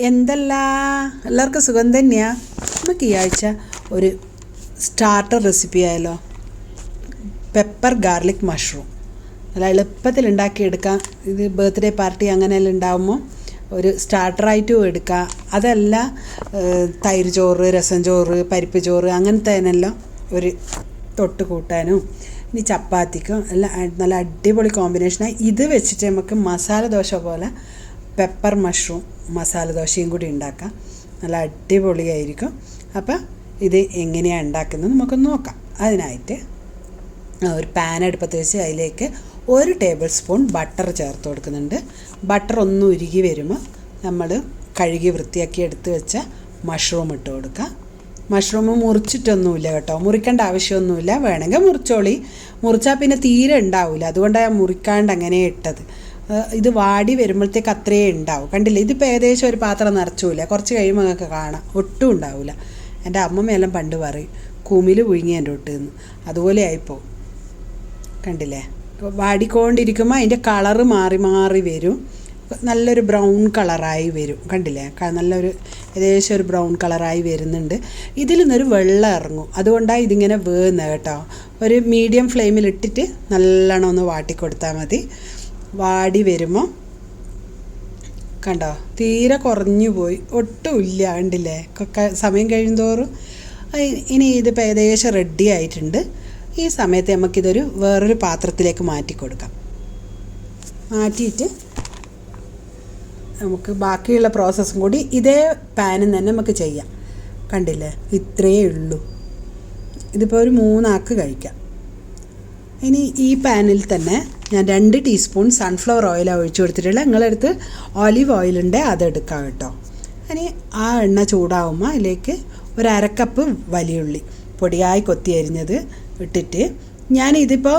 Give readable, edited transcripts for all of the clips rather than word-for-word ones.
എന്തല്ല എല്ലാവർക്കും സുഖം തന്നെയാണ്. നമുക്ക് ഈ ആഴ്ച ഒരു സ്റ്റാർട്ടർ റെസിപ്പി ആയാലോ. പെപ്പർ ഗാർലിക് മഷ്റൂം നല്ല എളുപ്പത്തിൽ ഉണ്ടാക്കിയെടുക്കാം. ഇത് ബർത്ത്ഡേ പാർട്ടി അങ്ങനെയെല്ലാം ഉണ്ടാകുമ്പോൾ ഒരു സ്റ്റാർട്ടറായിട്ടും എടുക്കാം. അതല്ല തൈര് ചോറ്, രസം ചോറ്, പരിപ്പ് ചോറ് അങ്ങനത്തെ അതിനെല്ലാം ഒരു തൊട്ട് കൂട്ടാനും ഇനി ചപ്പാത്തിക്കും എല്ലാം നല്ല അടിപൊളി കോമ്പിനേഷനാണ്. ഇത് വെച്ചിട്ട് നമുക്ക് മസാല ദോശ പോലെ പെപ്പർ മഷ്റൂം മസാല ദോശയും കൂടി ഉണ്ടാക്കാം. നല്ല അടിപൊളിയായിരിക്കും. അപ്പോൾ ഇത് എങ്ങനെയാണ് ഉണ്ടാക്കുന്നത് നമുക്കൊന്ന് നോക്കാം. അതിനായിട്ട് ഒരു പാൻ അടുപ്പത്ത് വെച്ച് അതിലേക്ക് 1 ടേബിൾ സ്പൂൺ ബട്ടർ ചേർത്ത് കൊടുക്കുന്നുണ്ട്. ബട്ടർ ഒന്ന് ഉരുകി വരുമ്പോൾ നമ്മൾ കഴുകി വൃത്തിയാക്കി എടുത്ത് വെച്ച മഷ്റൂം ഇട്ട് കൊടുക്കുക. മഷ്റൂം മുറിച്ചിട്ടൊന്നുമില്ല കേട്ടോ, മുറിക്കേണ്ട ആവശ്യമൊന്നുമില്ല. വേണമെങ്കിൽ മുറിച്ചോളി, മുറിച്ചാൽ പിന്നെ തീരെ ഉണ്ടാവില്ല. അതുകൊണ്ടാണ് മുറിക്കാണ്ട് അങ്ങനെ ഇട്ടത്. ഇത് വാടി വരുമ്പോഴത്തേക്ക് അത്രയേ ഉണ്ടാവും. കണ്ടില്ലേ, ഇതിപ്പോൾ ഏകദേശം ഒരു പാത്രം നിറച്ചില്ല. കുറച്ച് കഴിയുമ്പോൾ നിങ്ങൾക്ക് കാണാം ഒട്ടും ഉണ്ടാവില്ല. എൻ്റെ അമ്മമ്മയെല്ലാം പണ്ട് പറയും കുമിൽ പുഴുങ്ങി എൻ്റെ ഒട്ടെന്ന്. അതുപോലെ ആയിപ്പോൾ കണ്ടില്ലേ, വാടിക്കൊണ്ടിരിക്കുമ്പോൾ അതിൻ്റെ കളറ് മാറി മാറി വരും. നല്ലൊരു ബ്രൗൺ കളറായി വരും. കണ്ടില്ലേ, നല്ലൊരു ഏകദേശം ഒരു ബ്രൗൺ കളറായി വരുന്നുണ്ട്. ഇതിൽ നിന്നൊരു വെള്ളം ഇറങ്ങും. അതുകൊണ്ടാണ് ഇതിങ്ങനെ വേകുന്നത് കേട്ടോ. ഒരു മീഡിയം ഫ്ലെയിമിലിട്ടിട്ട് നല്ലോണം ഒന്ന് വാട്ടിക്കൊടുത്താൽ മതി. വാടി വരുമ്പോൾ കണ്ടോ തീരെ കുറഞ്ഞു പോയി, ഒട്ടുമില്ല. കണ്ടില്ലേ, സമയം കഴിയുന്തോറും ഇനി ഇതിപ്പോൾ ഏകദേശം റെഡി ആയിട്ടുണ്ട്. ഈ സമയത്ത് നമുക്കിതൊരു വേറൊരു പാത്രത്തിലേക്ക് മാറ്റി കൊടുക്കാം. മാറ്റിയിട്ട് നമുക്ക് ബാക്കിയുള്ള പ്രോസസ്സും കൂടി ഇതേ പാനിൽ തന്നെ നമുക്ക് ചെയ്യാം. കണ്ടില്ലേ, ഇത്രയേ ഉള്ളൂ. ഇതിപ്പോൾ ഒരു 3 ആൾക്ക് കഴിക്കാം. ഇനി ഈ പാനിൽ തന്നെ ഞാൻ 2 ടീസ്പൂൺ സൺഫ്ലവർ ഓയിലാണ് ഒഴിച്ചു കൊടുത്തിട്ടുള്ളത്. നിങ്ങളടുത്ത് ഓലിവ് ഓയിലുണ്ട്, അതെടുക്കാം കേട്ടോ. ഇനി ആ എണ്ണ ചൂടാവുമ്പോൾ അതിലേക്ക് ഒരു 1/2 കപ്പ് വലിയുള്ളി പൊടിയായി കൊത്തി അരിഞ്ഞത് ഇട്ടിട്ട്, ഞാനിതിപ്പോൾ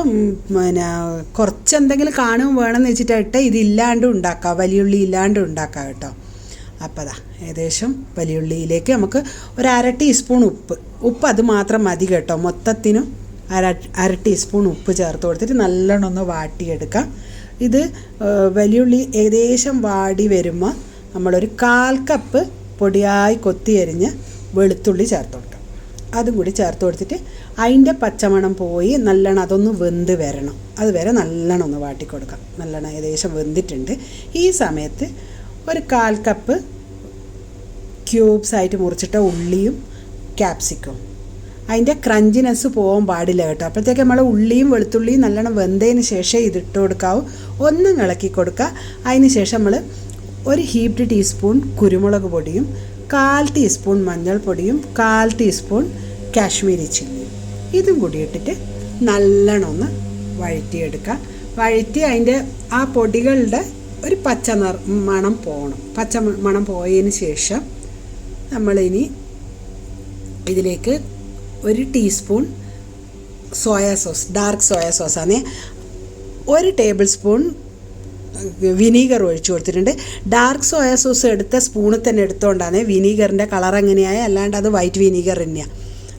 കുറച്ച് എന്തെങ്കിലും കാണുമ്പോൾ വേണമെന്ന് വെച്ചിട്ടായിട്ട് ഇതില്ലാണ്ടും ഉണ്ടാക്കാം, വലിയുള്ളി ഇല്ലാണ്ടും ഉണ്ടാക്കാം കേട്ടോ. അപ്പോൾ അതാ ഏകദേശം വലിയുള്ളിയിലേക്ക് നമുക്ക് ഒരു 1/2 ടീസ്പൂൺ ഉപ്പ് അത് മാത്രം മതി കേട്ടോ. മൊത്തത്തിനും 1/2 ടീസ്പൂൺ ഉപ്പ് ചേർത്ത് കൊടുത്തിട്ട് നല്ലോണം ഒന്ന് വാട്ടിയെടുക്കാം. ഇത് വലിയുള്ളി ഏകദേശം വാടി വരുമ്പോൾ നമ്മളൊരു 1/4 കപ്പ് പൊടിയായി കൊത്തി അരിഞ്ഞ് വെളുത്തുള്ളി ചേർത്ത് കൊടുക്കാം. അതും കൂടി ചേർത്ത് കൊടുത്തിട്ട് അതിൻ്റെ പച്ചമണം പോയി നല്ലോണം അതൊന്ന് വെന്ത് വരണം. അതുവരെ നല്ലോണം ഒന്ന് വാട്ടിക്കൊടുക്കാം. നല്ലോണം ഏകദേശം വെന്തിട്ടുണ്ട്. ഈ സമയത്ത് ഒരു 1/4 കപ്പ് ക്യൂബ്സായിട്ട് മുറിച്ചിട്ട ഉള്ളിയും ക്യാപ്സിക്കും, അതിൻ്റെ ക്രഞ്ചിനെസ് പോകാൻ പാടില്ല കേട്ടോ. അപ്പോഴത്തേക്ക് നമ്മൾ ഉള്ളിയും വെളുത്തുള്ളിയും നല്ലോണം വെന്തതിന് ശേഷം ഇതിട്ട് കൊടുക്കാവും. ഒന്ന് ഇളക്കി കൊടുക്കുക. അതിന് ശേഷം നമ്മൾ ഒരു ഹീപ്ഡ് ടീസ്പൂൺ കുരുമുളക് പൊടിയും 1/4 ടീസ്പൂൺ മഞ്ഞൾപ്പൊടിയും 1/4 ടീസ്പൂൺ കാശ്മീരി ചില്ലിയും ഇതും കൂടി ഇട്ടിട്ട് നല്ലോണം ഒന്ന് വഴറ്റിയെടുക്കുക. വഴറ്റി അതിൻ്റെ ആ പൊടികളുടെ ഒരു മണം പോകണം. മണം പോയതിന് ശേഷം നമ്മളിനി ഇതിലേക്ക് 1 teaspoon soya sauce, dark soya സോസാണ്. 1 ടേബിൾ സ്പൂൺ വിനീഗർ ഒഴിച്ചു കൊടുത്തിട്ടുണ്ട്. ഡാർക്ക് സോയാ സോസ് എടുത്ത സ്പൂണിൽ തന്നെ എടുത്തുകൊണ്ടാണ് വിനീഗറിൻ്റെ കളർ എങ്ങനെയായ, അല്ലാണ്ട് അത് വൈറ്റ് വിനീഗർ തന്നെയാണ്.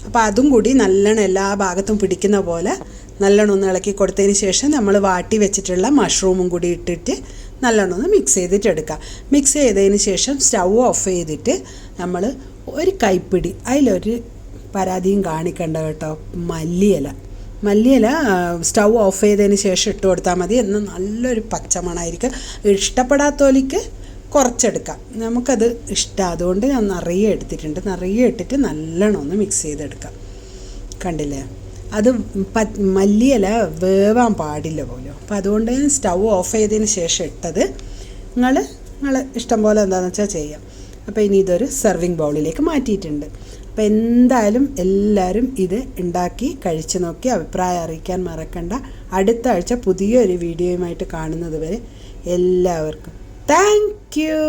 അപ്പോൾ അതും കൂടി നല്ലോണം എല്ലാ ഭാഗത്തും പിടിക്കുന്ന പോലെ നല്ലോണം ഒന്ന് ഇളക്കി കൊടുത്തതിന് ശേഷം നമ്മൾ വാട്ടി വെച്ചിട്ടുള്ള മഷ്റൂമും കൂടി ഇട്ടിട്ട് നല്ലോണം ഒന്ന് മിക്സ് ചെയ്തിട്ടെടുക്കാം. മിക്സ് ചെയ്തതിന് ശേഷം സ്റ്റൗ ഓഫ് ചെയ്തിട്ട് നമ്മൾ ഒരു കൈപ്പിടി, അതിലൊരു പരാതിയും കാണിക്കണ്ട കേട്ടോ, മല്ലിയില സ്റ്റൗ ഓഫ് ചെയ്തതിന് ശേഷം ഇട്ട് കൊടുത്താൽ മതി. എന്നാൽ നല്ലൊരു പച്ചമണമായിരിക്കും. ഇഷ്ടപ്പെടാത്തോലിക്ക് കുറച്ചെടുക്കാം, നമുക്കത് ഇഷ്ടം. അതുകൊണ്ട് ഞാൻ നിറയെ എടുത്തിട്ടുണ്ട്. നിറയെ ഇട്ടിട്ട് നല്ലോണം ഒന്ന് മിക്സ് ചെയ്തെടുക്കാം. കണ്ടില്ലേ, അത് മല്ലിയില വേവാൻ പാടില്ല പോലും. അപ്പോൾ അതുകൊണ്ട് ഞാൻ സ്റ്റൗ ഓഫ് ചെയ്തതിന് ശേഷം ഇട്ടത്. നിങ്ങൾ ഇഷ്ടം പോലെ എന്താണെന്ന് വെച്ചാൽ ചെയ്യാം. അപ്പോൾ ഇനി ഇതൊരു സെർവിങ് ബൗളിലേക്ക് മാറ്റിയിട്ടുണ്ട്. അപ്പോൾ എന്തായാലും എല്ലാവരും ഇത് ഉണ്ടാക്കി കഴിച്ച് നോക്കി അഭിപ്രായം അറിയിക്കാൻ മറക്കണ്ട. അടുത്ത ആഴ്ച പുതിയൊരു വീഡിയോയുമായിട്ട് കാണുന്നത് വരെ എല്ലാവർക്കും താങ്ക് യു.